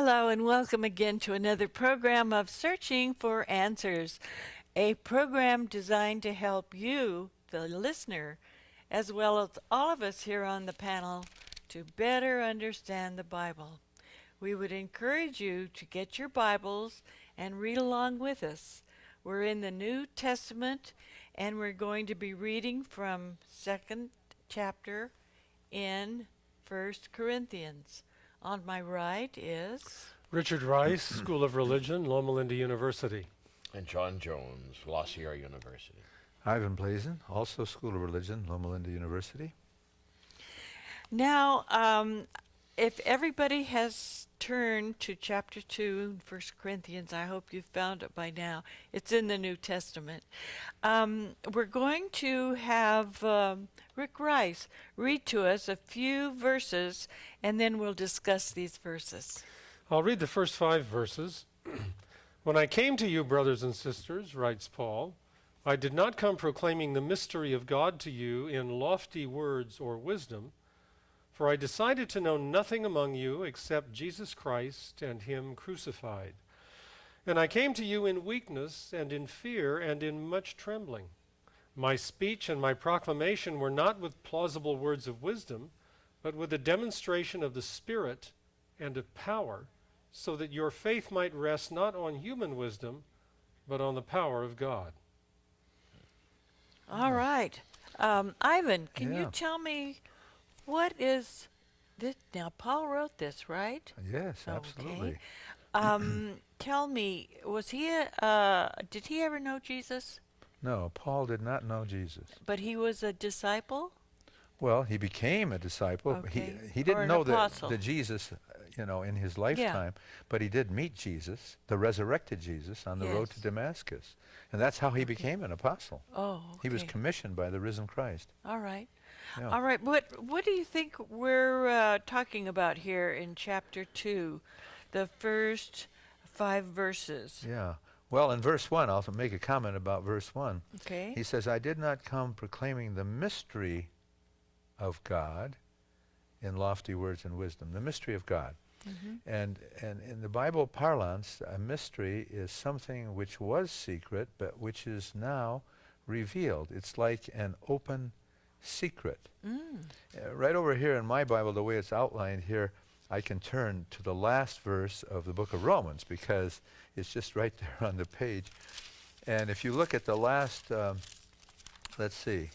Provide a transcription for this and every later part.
Hello and welcome again to another program of Searching for Answers, a program designed to help you, the listener, as well as all of us here on the panel, to better understand the Bible. We would encourage you to get your Bibles and read along with us. We're in the New Testament and we're going to be reading from 2nd chapter in 1 Corinthians. On my right is Richard Rice, School of Religion, Loma Linda University. And John Jones, La Sierra University. Ivan Blazin, also School of Religion, Loma Linda University. Now, if everybody has turned to chapter 2 in 1 Corinthians, I hope you've found it by now. It's in the New Testament. We're going to have Rick Rice read to us a few verses, and then we'll discuss these verses. I'll read the first 5 verses. When I came to you, brothers and sisters, writes Paul, I did not come proclaiming the mystery of God to you in lofty words or wisdom, for I decided to know nothing among you except Jesus Christ and him crucified. And I came to you in weakness and in fear and in much trembling. My speech and my proclamation were not with plausible words of wisdom, but with a demonstration of the Spirit and of power, so that your faith might rest not on human wisdom, but on the power of God. All right. Ivan, can you Yeah. tell me what is this? Now, Paul wrote this, right? Yes, absolutely. Tell me, did he ever know Jesus? No, Paul did not know Jesus. But he was a disciple? Well, he became a disciple. Okay. He Or didn't an know apostle. the Jesus, in his lifetime, but he did meet Jesus, the resurrected Jesus, on the road to Yes. Damascus. And that's how he became an apostle. Oh, okay. He was commissioned by the risen Christ. All right. Yeah. All right. What do you think we're talking about here in chapter 2, the first 5 verses? Yeah. Well, in verse 1, I'll make a comment about verse 1. Okay. He says, I did not come proclaiming the mystery of God in lofty words and wisdom. The mystery of God. And in the Bible parlance, a mystery is something which was secret, but which is now revealed. It's like an open secret. Right over here in my Bible, the way it's outlined here, I can turn to the last verse of the book of Romans because it's just right there on the page. And if you look at the last, let's see.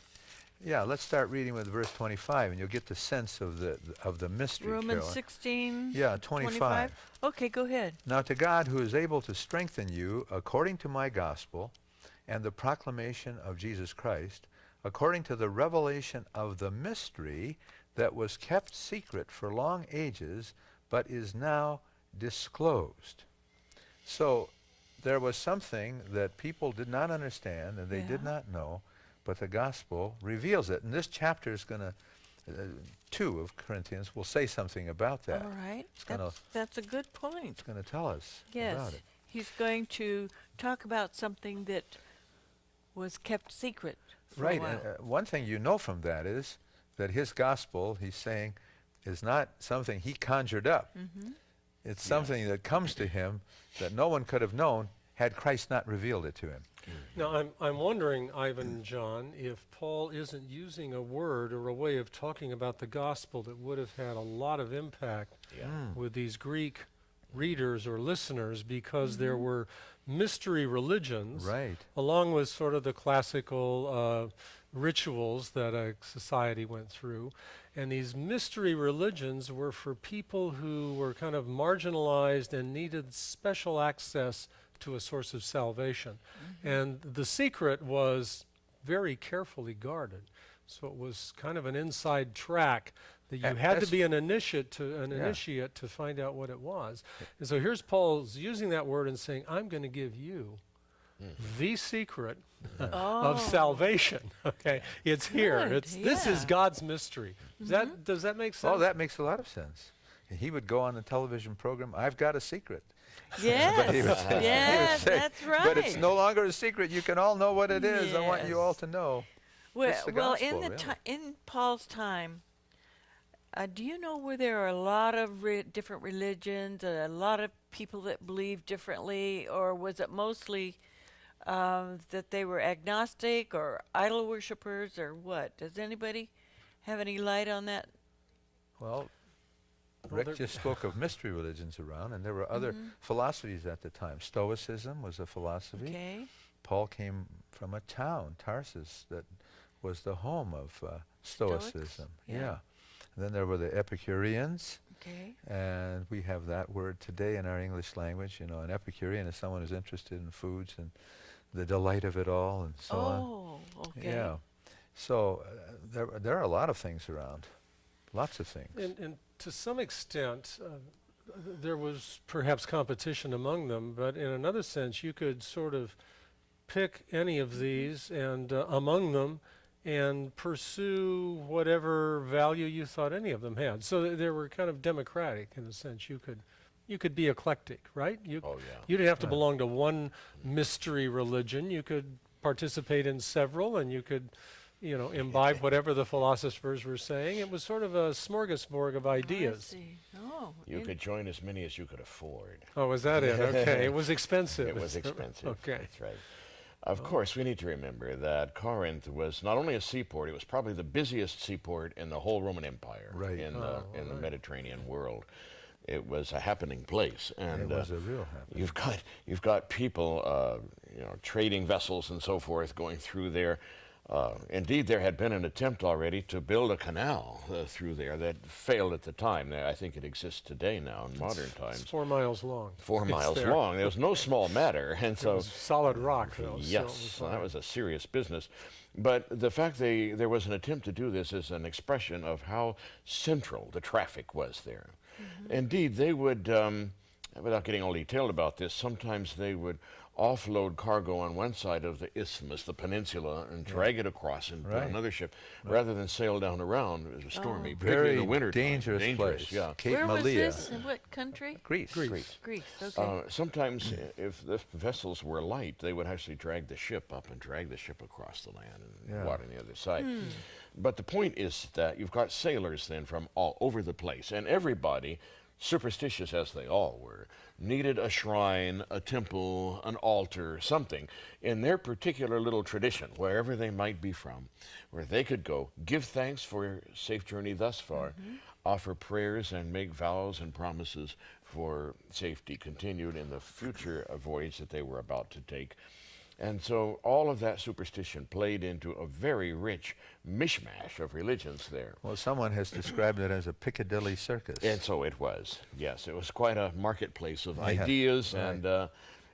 Yeah, let's start reading with verse 25, and you'll get the sense of the mystery. Romans Carolyn. 16. Yeah, 25. Okay, go ahead. Now to God, who is able to strengthen you according to my gospel and the proclamation of Jesus Christ, according to the revelation of the mystery that was kept secret for long ages, but is now disclosed. So there was something that people did not understand and they did not know, but the gospel reveals it. And this chapter is going to, 2 of Corinthians, will say something about that. All right. It's That's a good point. It's going to tell us Yes. about it. He's going to talk about something that was kept secret for Right. a while. One thing you know from that is that his gospel, he's saying, is not something he conjured up. It's something that comes to him that no one could have known had Christ not revealed it to him. Now, I'm wondering, Ivan and John, if Paul isn't using a word or a way of talking about the gospel that would have had a lot of impact with these Greek readers or listeners, because there were mystery religions, Right. along with sort of the classical rituals that a society went through. And these mystery religions were for people who were kind of marginalized and needed special access to a source of salvation. And the secret was very carefully guarded. So it was kind of an inside track that you had to be an initiate to find out what it was. And so here's Paul's using that word and saying, I'm going to give you the secret of salvation. Okay, it's here. Good, This is God's mystery. Does that make sense? Oh, that makes a lot of sense. He would go on the television program, I've got a secret. Yes. He would say- Yes, that's right. But it's no longer a secret. You can all know what it is. I want you Yes. all to know. Well, It's the well, gospel, in really. in Paul's time, Do you know where there are a lot of different religions, a lot of people that believe differently, or was it mostly that they were agnostic or idol worshippers, or what? Does anybody have any light on that? Well, Well, Rick there- just spoke of mystery religions around, and there were other philosophies at the time. Stoicism was a philosophy. Okay. Paul came from a town, Tarsus, that was the home of Stoicism. Yeah. And then there were the Epicureans, Okay. and we have that word today in our English language. You know, an Epicurean is someone who's interested in foods and the delight of it all, and so on. Oh, okay. Yeah. So there are a lot of things around, lots of things. And to some extent, there was perhaps competition among them, but in another sense, you could sort of pick any of these and among them and pursue whatever value you thought any of them had. So they were kind of democratic in a sense. You could be eclectic, right? Oh, yeah. You didn't have to Right. belong to one mystery religion. You could participate in several, and you could, imbibe whatever the philosophers were saying. It was sort of a smorgasbord of I ideas. see. Oh, You could join as many as you could afford. Oh, was that it? Okay. It was expensive. It was expensive. Okay. That's right. Of course, we need to remember that Corinth was not only a seaport, it was probably the busiest seaport in the whole Roman Empire Right. in Oh, the right. Mediterranean world. It was a happening place, and It was a real happening. you've got people, trading vessels and so forth going through there. Indeed, there had been an attempt already to build a canal through there that failed at the time. I think it exists today now in modern It's times. 4 miles long. 4 It's miles there. long. It was no small matter, and It so was solid rock, though. so it yes, was that fine. was a serious business. But the fact there was an attempt to do this is an expression of how central the traffic was there. Indeed, they would, without getting all detailed about this, sometimes they would offload cargo on one side of the isthmus, the peninsula, and drag it across and put Right. another ship, rather than sail down around. It was stormy, particularly Very in the winter. dangerous place. Yeah. Cape Where was Malea. this? In what country? Greece. Greece. Greece. Okay. Sometimes, if the vessels were light, they would actually drag the ship up and drag the ship across the land and Yeah. water on the other side. But the point is that you've got sailors then from all over the place, and everybody, superstitious as they all were, needed a shrine, a temple, an altar, something in their particular little tradition, wherever they might be from, where they could go, give thanks for your safe journey thus far, offer prayers and make vows and promises for safety continued in the future voyage that they were about to take. And so all of that superstition played into a very rich mishmash of religions there. Well, someone has described it as a Piccadilly circus. And so it was. Yes, it was quite a marketplace of Yeah, ideas right.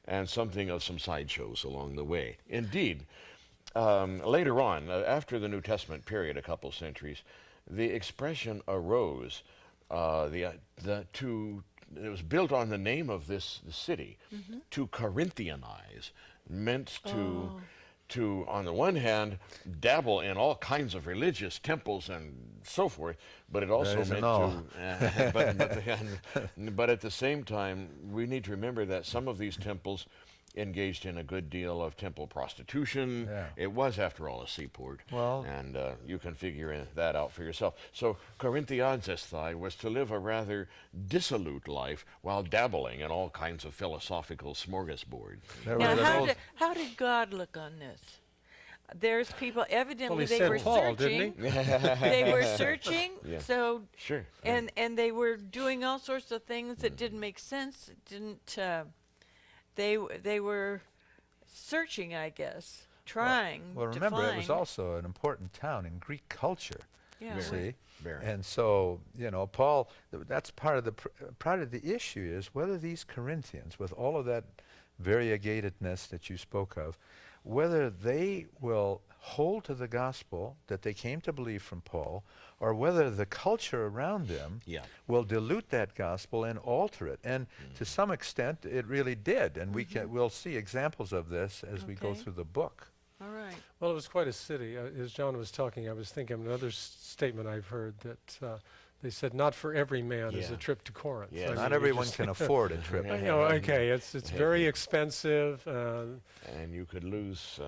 and something of some sideshows along the way. Indeed, later on, after the New Testament period, a couple centuries, the expression arose. It was built on the name of this city, to Corinthianize, meant to, on the one hand, dabble in all kinds of religious temples and so forth, but it also isn't meant all. but at the same time, we need to remember that some of these temples engaged in a good deal of temple prostitution. Yeah. It was, after all, a seaport. Well- And you can figure that out for yourself. So Corinthianzesthai was to live a rather dissolute life while dabbling in all kinds of philosophical smorgasbord. There Now, was an old- how did God look on this? There's people, evidently he they sent were Paul, searching. didn't They were searching, Yeah. so Sure. and they were doing all sorts of things that didn't make sense. It didn't. They were searching, I guess, trying. Well, to remember, it was find- also an important town in Greek culture. Yeah. Very. See? Very. And so, Paul, that's part of the issue is whether these Corinthians, with all of that variegatedness that you spoke of, whether they will hold to the gospel that they came to believe from Paul, or whether the culture around them Yeah. will dilute that gospel and alter it. And to some extent, it really did. And we'll see examples of this as we go Okay. through the book. All right. Well, it was quite a city. As John was talking, I was thinking of another statement I've heard that they said, not for every man is Yeah. a trip to Corinth. Yes. I mean, Not you everyone just- can afford a trip. Okay, it's very expensive. And you could lose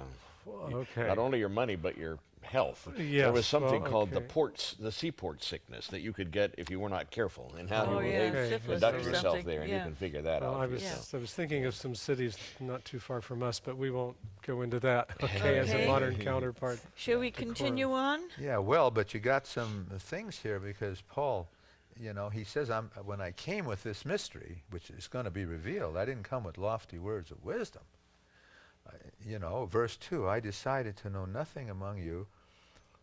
Okay. Not only your money, but your health. There Yes, was something well, called okay. the seaport sickness that you could get if you were not careful, and how Oh, you yeah, Okay. syphilis conduct or yourself something. there, and you Yeah. can figure that Well, out I for was yourself. I was thinking of some cities not too far from us, but we won't go into that. Okay, as a Okay. modern counterpart. Shall we Decorum. continue on? Yeah, well, but you got some things here because Paul, he says, when I came with this mystery, which is going to be revealed, I didn't come with lofty words of wisdom. Verse 2, I decided to know nothing among you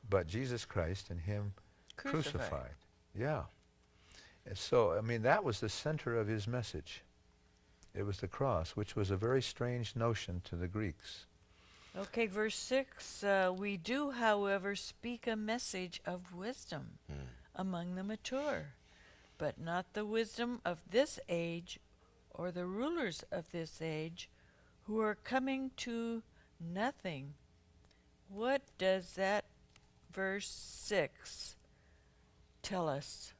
but Jesus Christ and him crucified. Yeah. And so, that was the center of his message. It was the cross, which was a very strange notion to the Greeks. Okay, verse 6. We do, however, speak a message of wisdom among the mature, but not the wisdom of this age or the rulers of this age who are coming to nothing. What does that verse 6 tell us?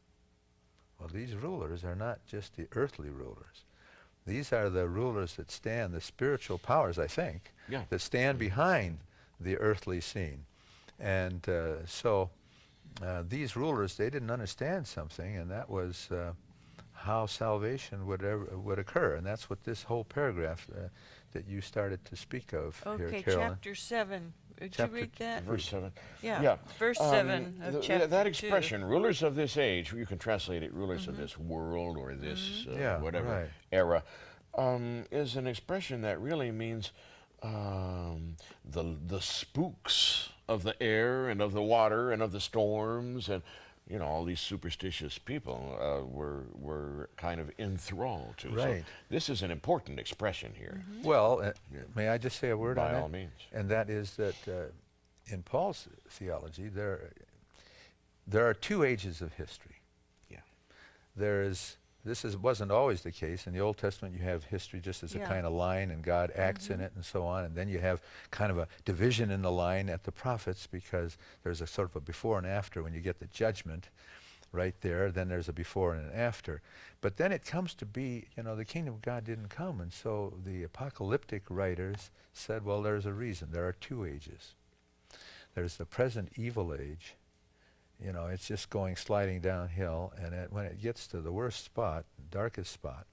Well, these rulers are not just the earthly rulers. These are the rulers that stand, the spiritual powers, I think, Yeah. that stand behind the earthly scene. And so these rulers, they didn't understand something, and that was how salvation would occur. And that's what this whole paragraph that you started to speak of here, Okay, Carolyn. chapter 7. Would Chapter you read that? Verse 7. Yeah, verse 7 of chapter That 2. expression, rulers of this age, you can translate it rulers of this world or this Yeah, whatever right. era, is an expression that really means the spooks of the air and of the water and of the storms, and all these superstitious people were kind of enthralled to. Right. So this is an important expression here. Well, may I just say a word on By that? all means. And that is that in Paul's theology, there are two ages of history. Yeah. Wasn't always the case. In the Old Testament, you have history just as a Yeah. kind of line, and God acts in it and so on. And then you have kind of a division in the line at the prophets, because there's a sort of a before and after. When you get the judgment right there, then there's a before and an after. But then it comes to be, the kingdom of God didn't come. And so the apocalyptic writers said, well, there's a reason. There are two ages. There's the present evil age. It's just sliding downhill, and when it gets to the worst spot, darkest spot,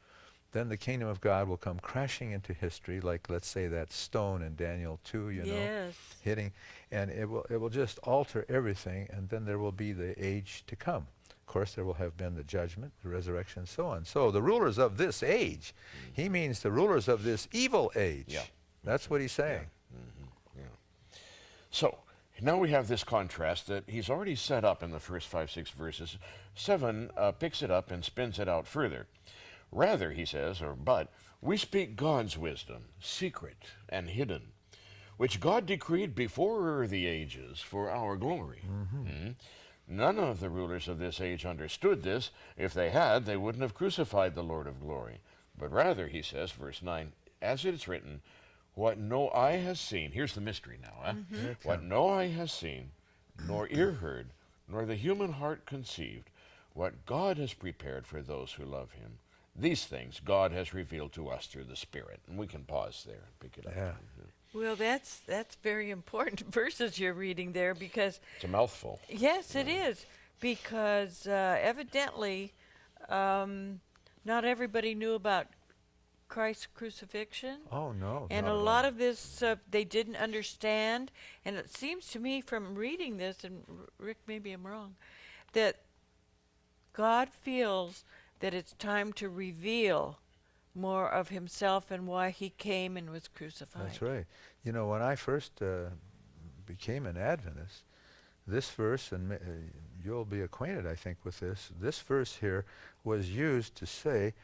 then the kingdom of God will come crashing into history, like, let's say, that stone in Daniel 2, Yes. hitting, and it will just alter everything, and then there will be the age to come. Of course, there will have been the judgment, the resurrection, and so on. So the rulers of this age, he means the rulers of this evil age. Yeah. That's what he's saying. Yeah. So now we have this contrast that he's already set up in the first 5, 6 verses. 7 picks it up and spins it out further. Rather, he says, but we speak God's wisdom, secret and hidden, which God decreed before the ages for our glory. None of the rulers of this age understood this. If they had, they wouldn't have crucified the Lord of glory. But rather, he says, verse 9, as it is written, what no eye has seen, here's the mystery now, what no eye has seen, nor ear heard, nor the human heart conceived, what God has prepared for those who love him. These things God has revealed to us through the Spirit. And we can pause there and pick it up. Yeah. Well, that's very important verses you're reading there, because It's a mouthful. yes, it is, because evidently not everybody knew about Christ's crucifixion. Oh, no. And not a at lot all. of this they didn't understand. And it seems to me from reading this, and Rick, maybe I'm wrong, that God feels that it's time to reveal more of himself and why he came and was crucified. That's right. When I first became an Adventist, this verse, and you'll be acquainted, I think, with this verse here was used to say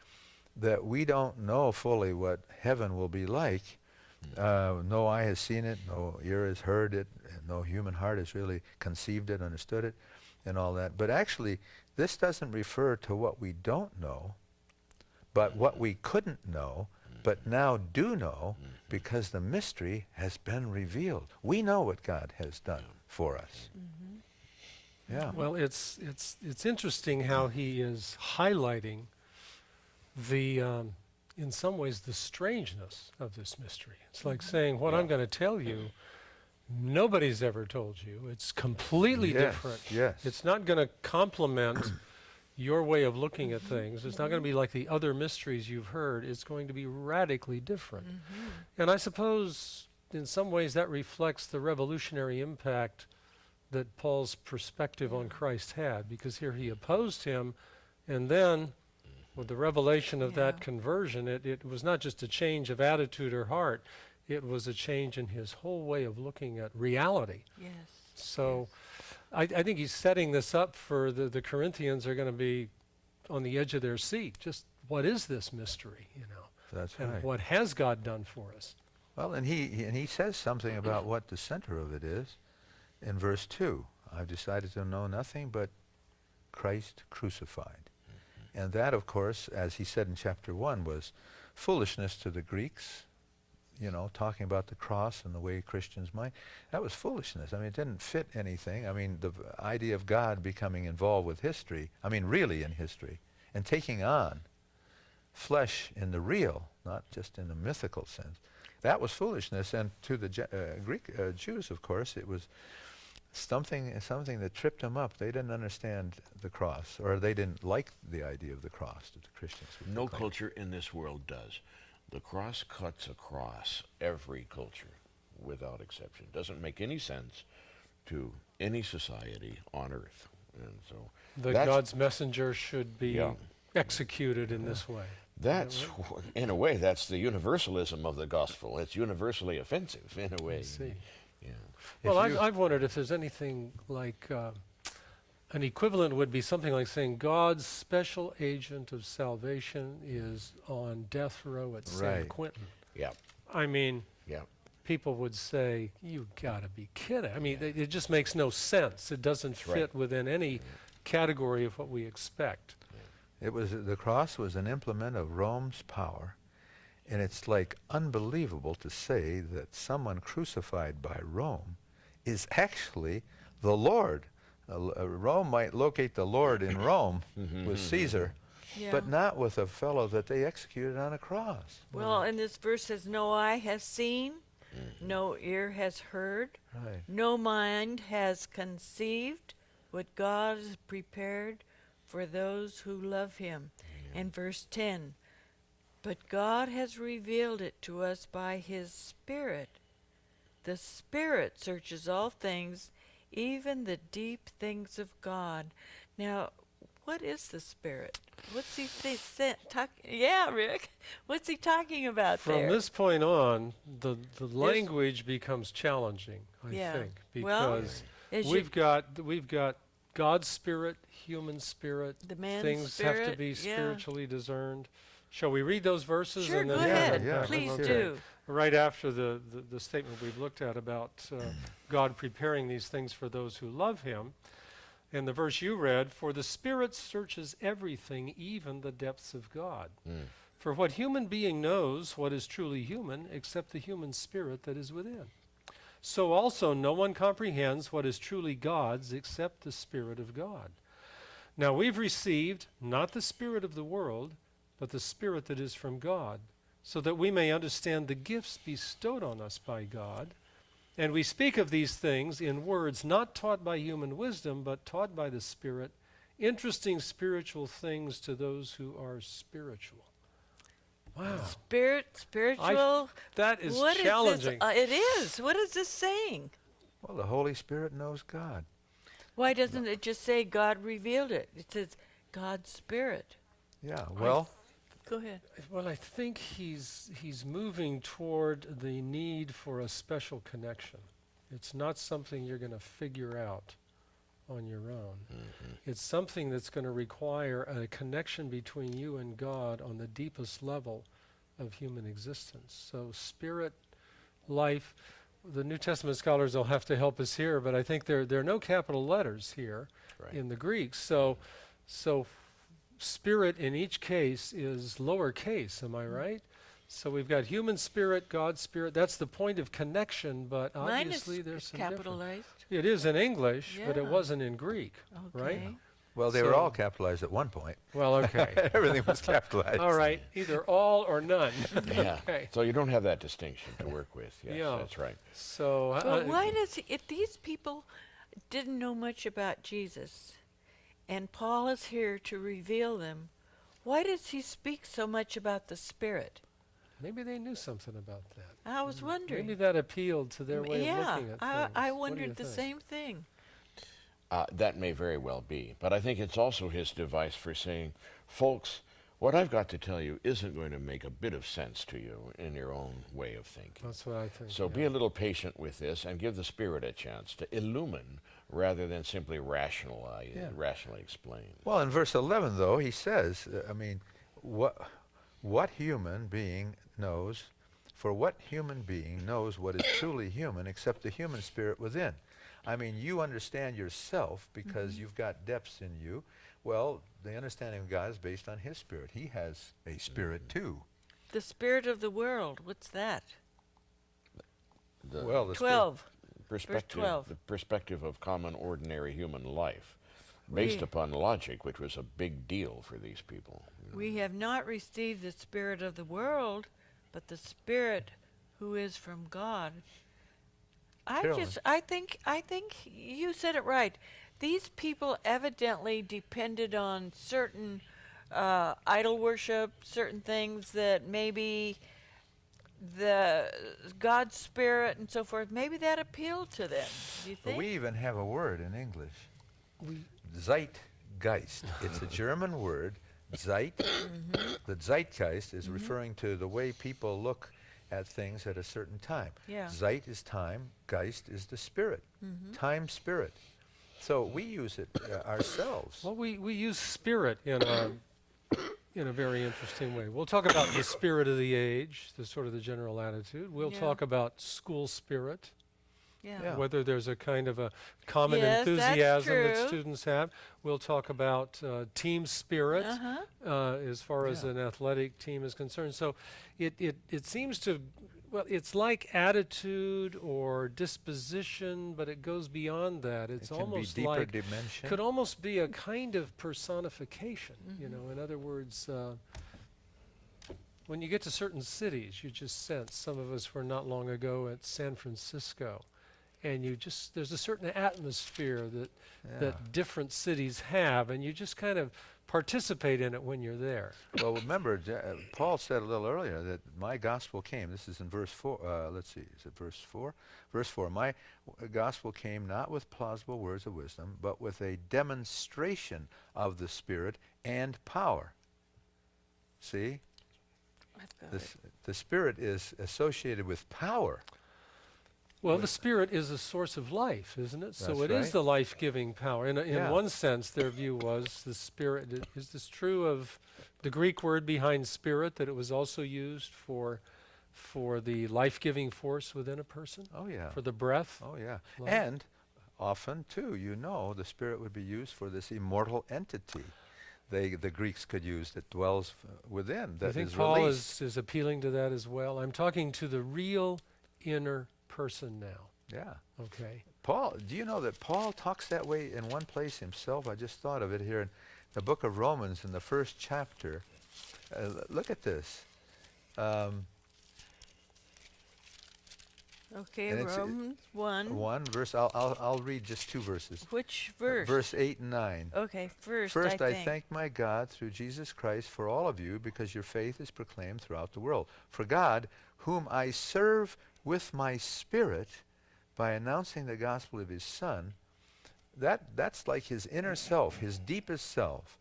that we don't know fully what heaven will be like. No eye has seen it, no ear has heard it, and no human heart has really conceived it, understood it, and all that. But actually, this doesn't refer to what we don't know, but what we couldn't know, but now do know, because the mystery has been revealed. We know what God has done for us. Yeah. Well, it's interesting how he is highlighting the, in some ways, the strangeness of this mystery. It's like saying, what I'm going to tell you nobody's ever told you. It's completely different. Yes. It's not going to complement your way of looking at things. It's not going to be like the other mysteries you've heard. It's going to be radically different. And I suppose in some ways that reflects the revolutionary impact that Paul's perspective on Christ had, because here he opposed him, and then with the revelation of that conversion, it was not just a change of attitude or heart, it was a change in his whole way of looking at reality. Yes. So I think he's setting this up for the Corinthians are going to be on the edge of their seat. Just what is this mystery, you know? That's And right. what has God done for us? Well, and he says something about what the center of it is in verse 2. I've decided to know nothing but Christ crucified. And that, of course, as he said in chapter 1, was foolishness to the Greeks, you know, talking about the cross and the way Christians might. That was foolishness. I mean, it didn't fit anything. I mean, the idea of God becoming involved with history, I mean, really in history, and taking on flesh in the real, not just in the mythical sense. That was foolishness. And to the Greek Jews, of course, it was something that tripped them up. They didn't understand the cross, or they didn't like the idea of the cross that the Christians would No proclaim. culture in this world does. The cross cuts across every culture without exception. Doesn't make any sense to any society on earth. And so That God's messenger should be Yeah. executed in this way. that's, in a way, that's the universalism of the gospel. It's universally offensive in a way. I see. Yeah. Well, If you- I've wondered if there's anything like an equivalent would be something like saying God's special agent of salvation is on death row at San Right. Quentin. Yeah. I mean, Yeah. people would say, "You got to be kidding!" I mean, it just makes no sense. It doesn't right. fit within any category of what we expect. It was the cross was an implement of Rome's power, and it's like unbelievable to say that someone crucified by Rome is actually the Lord. Rome might locate the Lord in Rome with Caesar, Yeah. but not with a fellow that they executed on a cross. Well, and this verse says, no eye has seen, no ear has heard, Right. no mind has conceived what God has prepared for those who love him. And verse 10, but God has revealed it to us by his Spirit. The Spirit searches all things, even the deep things of God. Now, what is the Spirit? What's he Yeah, Rick. What's he talking about From there? this point on, the language becomes challenging, I Yeah. think, Well, because As you- we've got God's spirit, human spirit. The man's Things have to spirit, be yeah. spiritually discerned. Shall we read those verses? Sure, and go then ahead. Yeah, Please let's do. hear it. right after the statement we've looked at about God preparing these things for those who love him. And the verse you read, for the Spirit searches everything, even the depths of God. For what human being knows what is truly human except the human spirit that is within? So also no one comprehends what is truly God's except the Spirit of God. Now we've received not the spirit of the world, but the Spirit that is from God, so that we may understand the gifts bestowed on us by God. And we speak of these things in words not taught by human wisdom, but taught by the Spirit, interesting spiritual things to those who are spiritual. Wow. Spiritual. That is What challenging. Is this? It is. What is this saying? Well, the Holy Spirit knows God. Why doesn't it just say God revealed it? It says God's Spirit. Yeah, well, Go ahead. Well, I think he's moving toward the need for a special connection. It's not something you're going to figure out on your own. It's something that's going to require a connection between you and God on the deepest level of human existence. So spirit, life, the New Testament scholars will have to help us here, but I think there are no capital letters here Right. in the Greek. So spirit in each case is lowercase, am I right? So we've got human spirit, God's spirit. That's the point of connection, but Mine obviously is there's some difference. capitalized. It is in English, but it Yeah. wasn't in Greek, right? Okay. Well, they were all capitalized at one point. Well, okay. Everything was capitalized. All right, either all or none. Yeah. Okay. So you don't have that distinction to work with. Yes, Yeah. that's right. So, But why does if these people didn't know much about Jesus, and Paul is here to reveal them, why does he speak so much about the Spirit? maybe they knew something about that. I was wondering. Maybe that appealed to their way of looking at things. I What do you wondered the think? same thing. That may very well be. But I think it's also his device for saying, folks, what I've got to tell you isn't going to make a bit of sense to you in your own way of thinking. That's what I think. So yeah. be a little patient with this and give the Spirit a chance to illumine rather than simply rationally explain. Well, in verse 11, though, he says, what human being knows, for what human being knows what is truly human except the human spirit within? I mean, you understand yourself because you've got depths in you. Well, the understanding of God is based on his spirit. He has a spirit too. The spirit of the world, what's that? The Well, the 12. perspective, 12. the perspective of common, ordinary human life, based upon logic, which was a big deal for these people. We have not received the spirit of the world, but the Spirit who is from God. Carolyn. I think you said it right. These people evidently depended on certain idol worship, certain things that maybe the God's Spirit and so forth, maybe that appealed to them. Do you But think? we even have a word in English. Zeitgeist. It's a German word, Zeit. The Zeitgeist is referring to the way people look at things at a certain time. Yeah. Zeit is time, Geist is the spirit, time spirit. So we use it ourselves. Well, we use spirit in a very interesting way. We'll talk about the spirit of the age, the sort of the general attitude. We'll Yeah. talk about school spirit, Yeah. whether there's a kind of a common Yes, that's enthusiasm that true. students have. We'll talk about team spirit as far as an athletic team is concerned. So it seems to, well, it's like attitude or disposition, but it goes beyond that. It's It can almost be deeper like dimension. could almost be a kind of personification. You know, in other words, when you get to certain cities, you just sense. Some of us were not long ago at San Francisco, and there's a certain atmosphere that different cities have, and you just kind of participate in it when you're there. Well, remember, Paul said a little earlier that my gospel came. This is in verse 4. Let's see, is it verse 4? Verse 4, my gospel came not with plausible words of wisdom, but with a demonstration of the Spirit and power. See? I've got it. The Spirit is associated with power. Well, the Spirit is a source of life, isn't it? So That's it is right. the life-giving power. In Yeah. one sense, their view was the Spirit. Is this true of the Greek word behind spirit, that it was also used for the life-giving force within a person, Oh, yeah. for the breath? Oh, yeah. Life. And often, too, the Spirit would be used for this immortal entity the Greeks could use that dwells within, Do you that think is Paul released. is appealing to that as well? I'm talking to the real inner person now. Yeah. Okay. Paul, do you know that Paul talks that way in one place himself? I just thought of it here in the book of Romans in the first chapter. Look at this. Okay, And it's, Romans 1. One verse. I'll read just two verses. Which verse? Verse 8 and 9. Okay, first First, I I think. thank my God through Jesus Christ for all of you, because your faith is proclaimed throughout the world. For God, whom I serve with my spirit by announcing the gospel of his Son, that's like his inner self, his deepest self.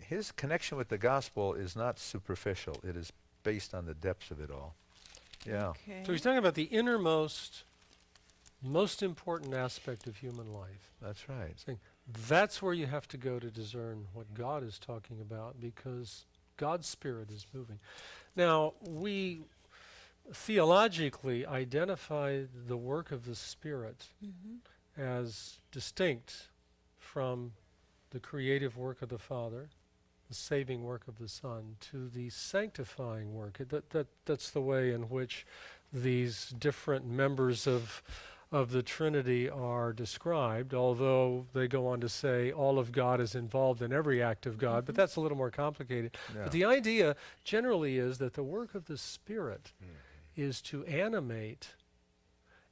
His connection with the gospel is not superficial. It is based on the depths of it all. Yeah. Okay. So he's talking about the innermost, most important aspect of human life. That's right. Saying that's where you have to go to discern what God is talking about, because God's Spirit is moving. Now, we theologically identify the work of the Spirit as distinct from the creative work of the Father, the saving work of the Son, to the sanctifying work. That's the way in which these different members of of the Trinity are described, although they go on to say all of God is involved in every act of God, but that's a little more complicated. Yeah. But the idea generally is that the work of the Spirit is to animate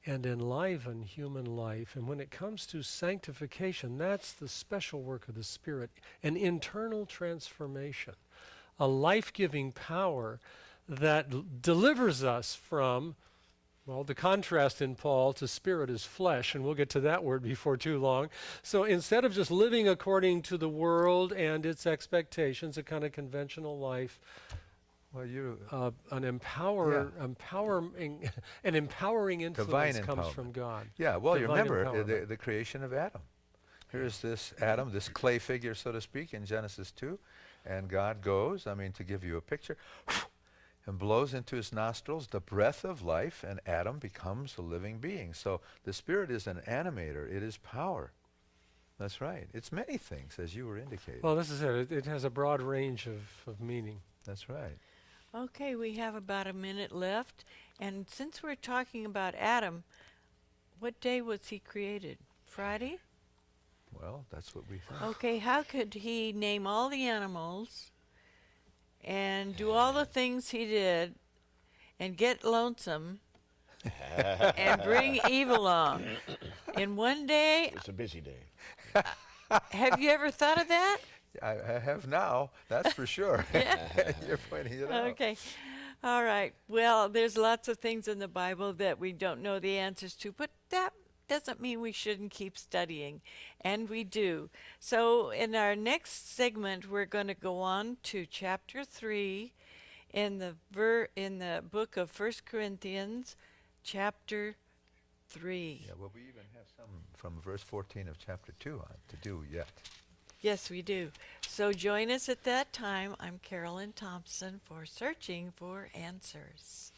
and enliven human life. And when it comes to sanctification, that's the special work of the Spirit, an internal transformation, a life-giving power that delivers us from, well, the contrast in Paul to spirit is flesh, and we'll get to that word before too long. So instead of just living according to the world and its expectations, a kind of conventional life, Well, an empowering influence Divine comes empowerment. from God. yeah. Well, you Divine remember empowerment. the creation of Adam. Here's this Adam, this clay figure, so to speak, in Genesis 2, and God goes, to give you a picture, and blows into his nostrils the breath of life, and Adam becomes a living being. So the Spirit is an animator. It is power. That's right. It's many things, as you were indicating. Well, this is it. It has a broad range of meaning. That's right. Okay, we have about a minute left. And since we're talking about Adam, what day was he created? Friday? Well, that's what we think. Okay, how could he name all the animals and do all the things he did and get lonesome and bring Eve along in one day? It's a busy day. Have you ever thought of that? I have now, that's for sure. You're pointing it out. Okay. All right. Well, there's lots of things in the Bible that we don't know the answers to, but that doesn't mean we shouldn't keep studying, and we do. So in our next segment, we're going to go on to chapter 3 in the book of 1 Corinthians, chapter 3. Yeah, well, we even have some from verse 14 of chapter 2 on to do yet. Yes, we do. So join us at that time. I'm Carolyn Thompson for Searching for Answers.